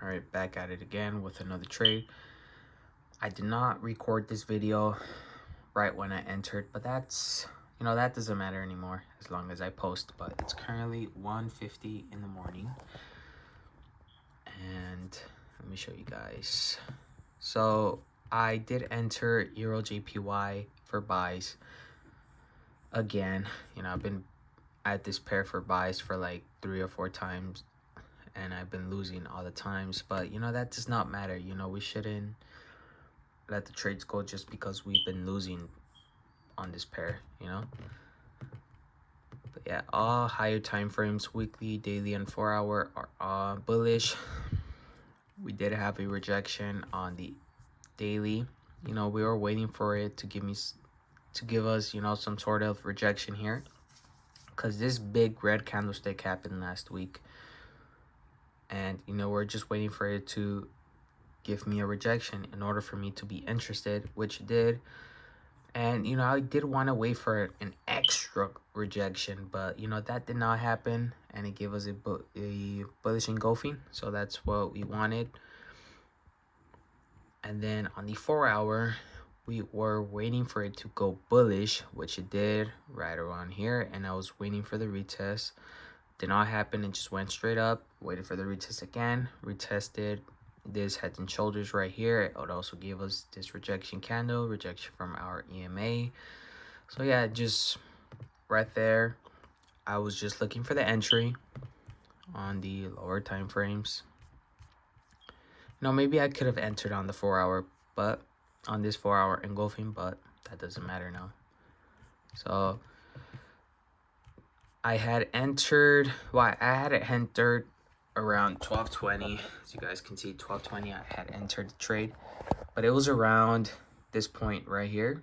Alright, back at it again with another trade. I did not record this video right when I entered, but that's, that doesn't matter anymore as long as I post. But it's currently 1:50 in the morning, and let me show you guys. So I did enter EURJPY for buys again. I've been at this pair for buys for like 3 or 4 times, and I've been losing all the times. But that does not matter. We shouldn't let the trades go just because we've been losing on this pair. But yeah, all higher time frames, weekly, daily, and 4-hour, are bullish. We did have a rejection on the daily. We were waiting for it to give us some sort of rejection here, because this big red candlestick happened last week, and we're just waiting for it to give me a rejection in order for me to be interested, which it did. And I did want to wait for an extra rejection, but that did not happen, and it gave us a bullish engulfing, so that's what we wanted. And then on the 4-hour, we were waiting for it to go bullish, which it did right around here, and I was waiting for the retest. Did not happen. It just went straight up. Waited for the retest again, retested this head and shoulders right here. It would also give us this rejection candle, rejection from our EMA. So yeah, just right there, I was just looking for the entry on the lower time frames. Maybe I could have entered on the 4-hour, but on this 4-hour engulfing, but that doesn't matter now. So I had entered around 12:20. As you guys can see, 12:20 I had entered the trade, but it was around this point right here.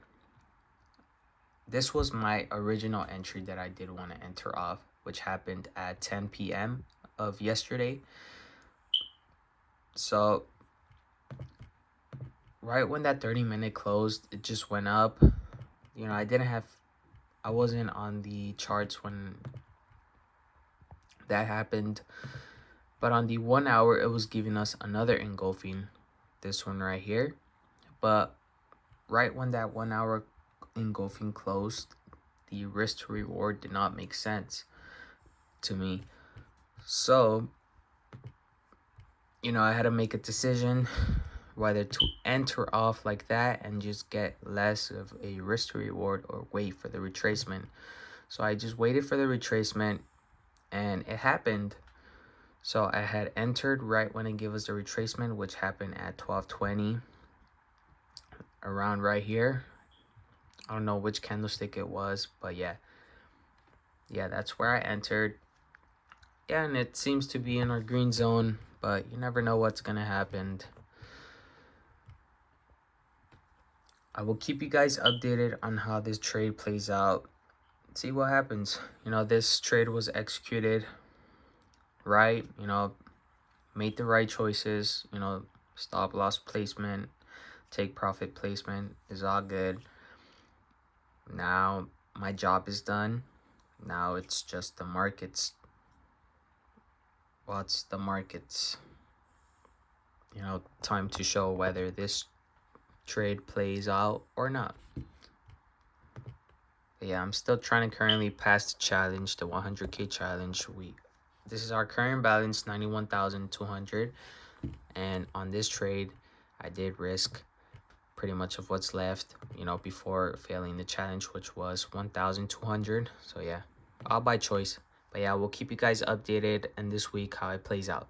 This was my original entry that I did want to enter off, which happened at 10 p.m. of yesterday. So right when that 30-minute closed, it just went up. I wasn't on the charts when that happened, but on the 1-hour, it was giving us another engulfing, this one right here. But right when that 1-hour engulfing closed, the risk to reward did not make sense to me. So I had to make a decision whether to enter off like that and just get less of a risk to reward, or wait for the retracement. So I just waited for the retracement, and it happened. So I had entered right when it gave us the retracement, which happened at 12:20, around right here. I don't know which candlestick it was, but yeah, that's where I entered. Yeah, and it seems to be in our green zone, but you never know what's gonna happen. I will keep you guys updated on how this trade plays out. See what happens. This trade was executed right. Made the right choices. Stop loss placement, take profit placement is all good. Now my job is done. Now it's just the markets. Well, it's the markets, time to show whether this trade plays out or not. But yeah, I'm still trying to currently pass the challenge, the 100K challenge. This is our current balance, 91,200, and on this trade I did risk pretty much of what's left, before failing the challenge, which was 1,200. So yeah, all by choice. But yeah, we'll keep you guys updated in this week how it plays out.